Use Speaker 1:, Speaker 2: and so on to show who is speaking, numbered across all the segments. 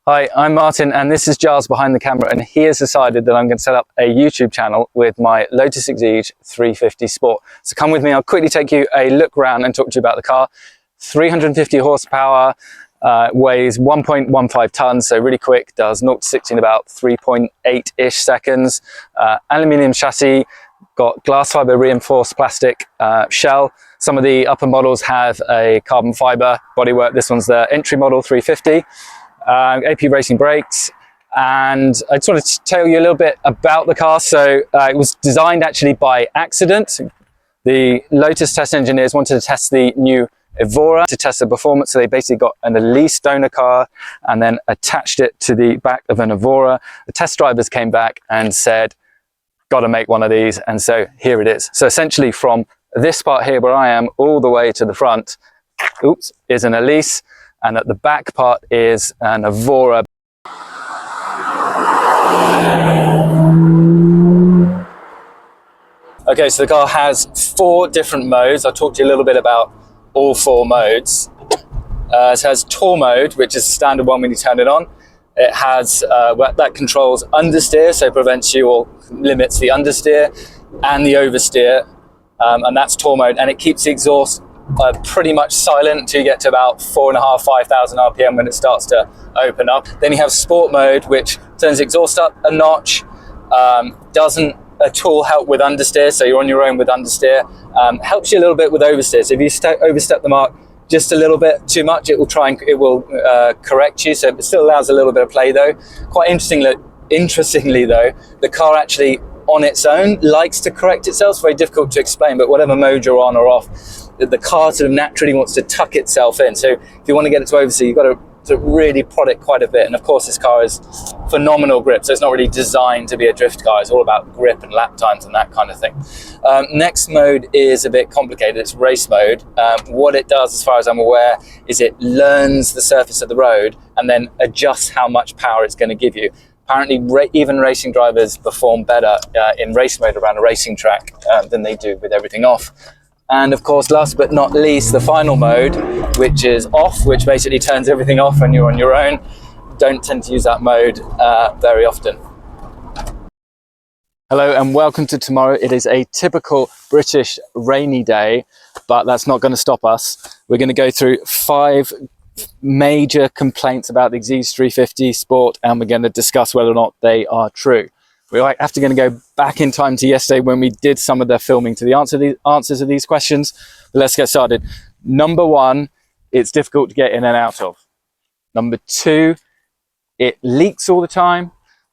Speaker 1: Hi, I'm Martin and this is Giles behind the camera, and he has decided that I'm going to set up a YouTube channel with my Lotus Exige 350 Sport. So come with me, I'll quickly take you a look around and talk to you about the car. 350 horsepower, weighs 1.15 tons, so really quick, does 0 to 60 in about 3.8-ish seconds. Aluminium chassis, got glass fiber reinforced plastic shell. Some of the upper models have a carbon fiber bodywork. This one's the entry model 350. AP racing brakes, and I just wanted to tell you a little bit about the car. So it was designed actually by accident. The Lotus test engineers wanted to test the new Evora to test the performance, so they basically got an Elise donor car and then attached it to the back of an Evora. The test drivers came back and said, got to make one of these, and so here it is. So essentially from this part here where I am all the way to the front, is an Elise, and at the back part is an Evora. Okay, so the car has 4 different modes. I'll talk to you a little bit about all 4 modes. It has Tour mode, which is the standard one when you turn it on. It has that controls understeer, so prevents you or limits the understeer and the oversteer, and that's Tour mode, and it keeps the exhaust pretty much silent until you get to about 4,500–5,000 RPM when it starts to open up. Then you have Sport mode, which turns the exhaust up a notch, doesn't at all help with understeer, so you're on your own with understeer. Helps you a little bit with oversteer, so if you overstep the mark just a little bit too much, it will correct you, so it still allows a little bit of play though. Quite interestingly though, the car actually on its own likes to correct itself. It's very difficult to explain, but whatever mode you're on or off, the car sort of naturally wants to tuck itself in. So if you want to get it to oversteer, you've got to really prod it quite a bit. And of course this car is phenomenal grip, so it's not really designed to be a drift car. It's all about grip and lap times and that kind of thing. Next mode is a bit complicated. It's race mode. What it does, as far as I'm aware, is it learns the surface of the road and then adjusts how much power it's going to give you. Apparently even racing drivers perform better in race mode around a racing track than they do with everything off. And of course, last but not least, the final mode, which is off, which basically turns everything off when you're on your own. Don't tend to use that mode very often. Hello and welcome to tomorrow. It is a typical British rainy day, but that's not going to stop us. We're going to go through 5 major complaints about the Exige 350 Sport, and we're going to discuss whether or not they are true. We're going to go back in time to yesterday when we did some of the filming to the answers of these questions. But let's get started. Number 1, it's difficult to get in and out of. Number 2, it leaks all the time.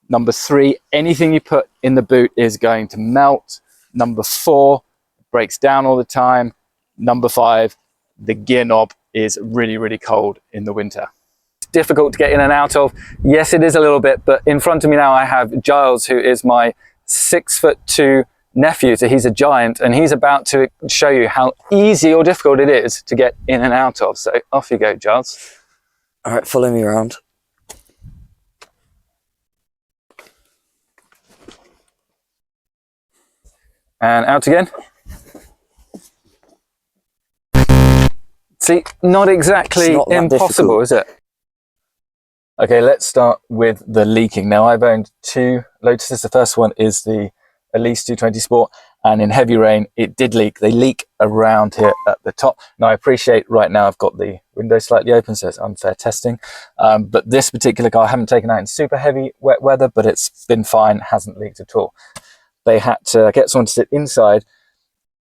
Speaker 1: Number 3, anything you put in the boot is going to melt. Number 4, it breaks down all the time. Number 5, the gear knob is really, really cold in the winter. Difficult to get in and out of. Yes, it is a little bit, but in front of me now I have Giles, who is my 6'2" nephew, so he's a giant, and he's about to show you how easy or difficult it is to get in and out of. So off you go, Giles.
Speaker 2: All right, follow me around.
Speaker 1: And out again. See, not exactly impossible, is it? Okay, let's start with the leaking. Now, I've owned 2 Lotuses. The first one is the Elise 220 Sport, and in heavy rain, it did leak. They leak around here at the top. Now, I appreciate right now I've got the window slightly open, so it's unfair testing. But this particular car, I haven't taken out in super heavy wet weather, but it's been fine, hasn't leaked at all. They had to get someone to sit inside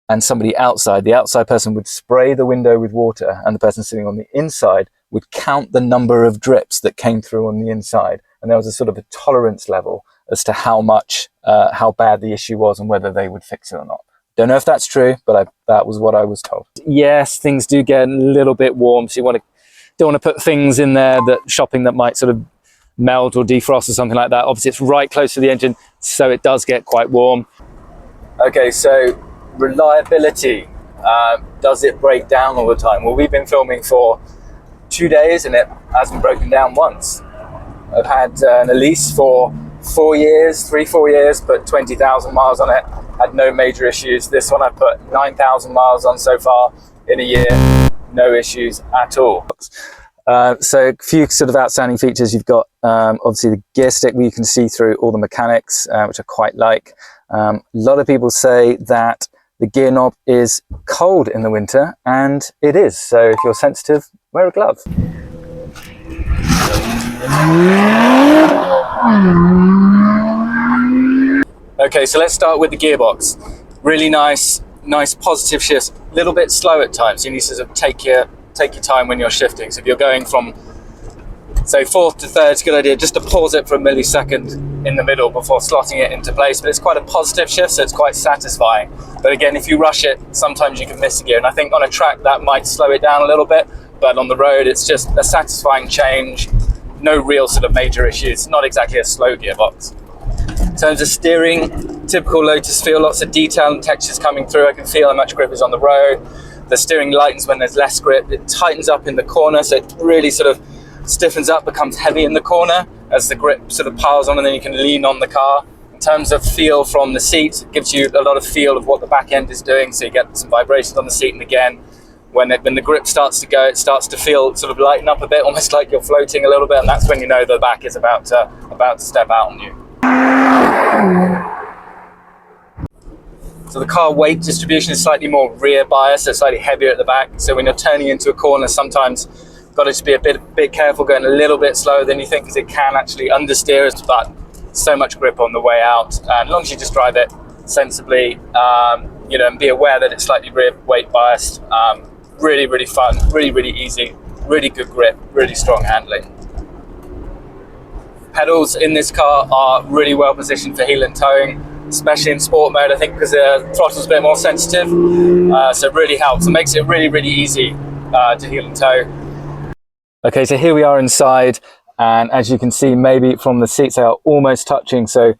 Speaker 1: and somebody outside. The outside person would spray the window with water, and the person sitting on the inside would count the number of drips that came through on the inside, and there was a sort of a tolerance level as to how much, how bad the issue was and whether they would fix it or not. Don't know if that's true, but that was what I was told. Yes, things do get a little bit warm, so you don't want to put things in there that might sort of melt or defrost or something like that. Obviously, it's right close to the engine, so it does get quite warm. Okay, so reliability. Does it break down all the time? Well, we've been filming for 2 days and it hasn't broken down once. I've had an Elise for 4 years, 3-4 years, put 20,000 miles on it, had no major issues. This one I've put 9,000 miles on so far in a year, no issues at all. So a few sort of outstanding features. You've got obviously the gear stick where you can see through all the mechanics, which I quite like. A lot of people say that the gear knob is cold in the winter, and it is. So if you're sensitive, wear a glove. Okay, so let's start with the gearbox. Really nice positive shifts. A little bit slow at times. You need to sort of take your time when you're shifting. So if you're going from, say, fourth to third, it's a good idea just to pause it for a millisecond in the middle before slotting it into place. But it's quite a positive shift, so it's quite satisfying. But again, if you rush it, sometimes you can miss a gear. And I think on a track that might slow it down a little bit, but on the road, it's just a satisfying change. No real sort of major issues. Not exactly a slow gearbox. In terms of steering, typical Lotus feel, lots of detail and textures coming through. I can feel how much grip is on the road. The steering lightens when there's less grip. It tightens up in the corner, so it really sort of stiffens up, becomes heavy in the corner as the grip sort of piles on, and then you can lean on the car. In terms of feel from the seat, it gives you a lot of feel of what the back end is doing, so you get some vibrations on the seat, and again, when the grip starts to go, it starts to feel sort of lighten up a bit, almost like you're floating a little bit, and that's when you know the back is about to step out on you. So the car weight distribution is slightly more rear biased, so slightly heavier at the back. So when you're turning into a corner, sometimes you've got to just be a bit careful, going a little bit slower than you think, because it can actually understeer us, but so much grip on the way out. And as long as you just drive it sensibly, and be aware that it's slightly rear weight biased. Really, really fun, really, really easy, really good grip, really strong handling. Pedals in this car are really well positioned for heel and towing, especially in sport mode, I think, because the throttle's a bit more sensitive. So it really helps. It makes it really, really easy to heel and tow. Okay, so here we are inside, and as you can see, maybe from the seats, they are almost touching. So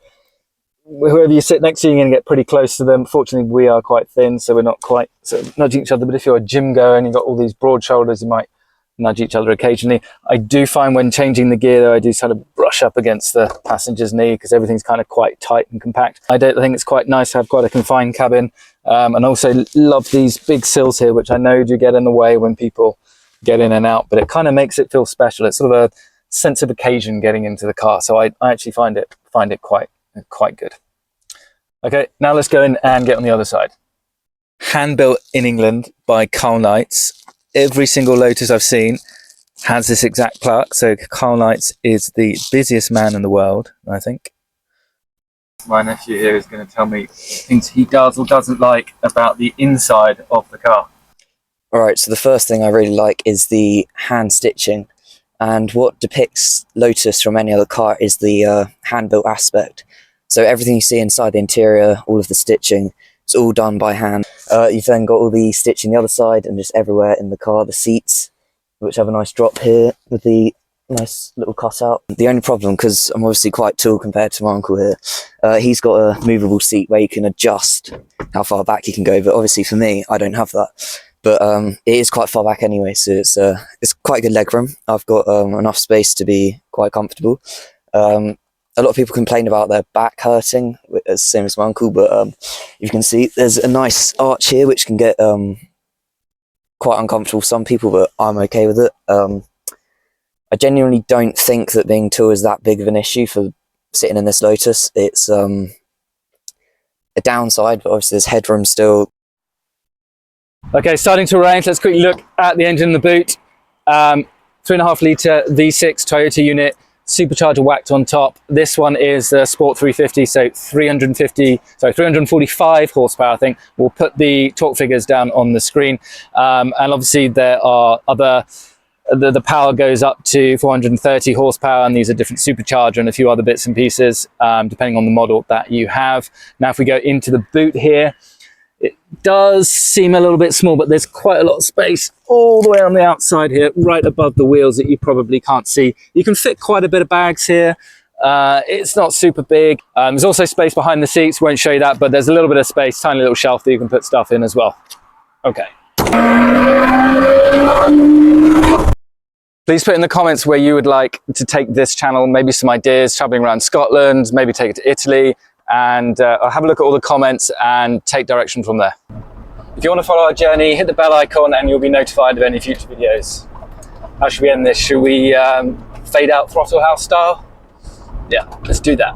Speaker 1: whoever you sit next to, you're going to get pretty close to them. Fortunately, we are quite thin, so we're not quite sort of nudging each other. But if you're a gym goer and you've got all these broad shoulders, you might nudge each other occasionally. I do find when changing the gear, though, I do sort of brush up against the passenger's knee because everything's kind of quite tight and compact. I think it's quite nice to have quite a confined cabin, and also love these big sills here, which I know do get in the way when people get in and out, but it kind of makes it feel special. It's sort of a sense of occasion getting into the car, so I actually find it quite good. Okay, now let's go in and get on the other side. Hand built in England by Carl Knights. Every single Lotus I've seen has this exact plaque. So Carl Knights is the busiest man in the world, I think. My nephew here is going to tell me things he does or doesn't like about the inside of the car.
Speaker 2: Alright, so the first thing I really like is the hand stitching. And what depicts Lotus from any other car is the hand-built aspect. So everything you see inside the interior, all of the stitching, it's all done by hand. You've then got all the stitching the other side and just everywhere in the car. The seats, which have a nice drop here with the nice little cutout. The only problem, because I'm obviously quite tall compared to my uncle here, he's got a movable seat where you can adjust how far back you can go. But obviously for me, I don't have that. But it is quite far back anyway, so it's quite good legroom. I've got enough space to be quite comfortable. A lot of people complain about their back hurting, same as my uncle, but you can see there's a nice arch here which can get quite uncomfortable for some people, but I'm okay with it. I genuinely don't think that being tall is that big of an issue for sitting in this Lotus. It's a downside, but obviously there's headroom still.
Speaker 1: Okay, starting to arrange. Let's quickly look at the engine in the boot. 3.5 litre V6 Toyota unit, supercharger whacked on top. This one is the Sport 350, so 345 horsepower, I think. We'll put the torque figures down on the screen. And obviously there are other, the power goes up to 430 horsepower, and these are different supercharger and a few other bits and pieces, depending on the model that you have. Now, if we go into the boot here, it does seem a little bit small, but there's quite a lot of space all the way on the outside here, right above the wheels that you probably can't see. You can fit quite a bit of bags here. It's not super big. There's also space behind the seats. Won't show you that, but there's a little bit of space, tiny little shelf that you can put stuff in as well. Okay. Please put in the comments where you would like to take this channel, maybe some ideas, traveling around Scotland, maybe take it to Italy, and I'll have a look at all the comments and take direction from there. If you want to follow our journey, hit the bell icon and you'll be notified of any future videos. how should we end this? Should we fade out throttle house style? Yeah, let's do that.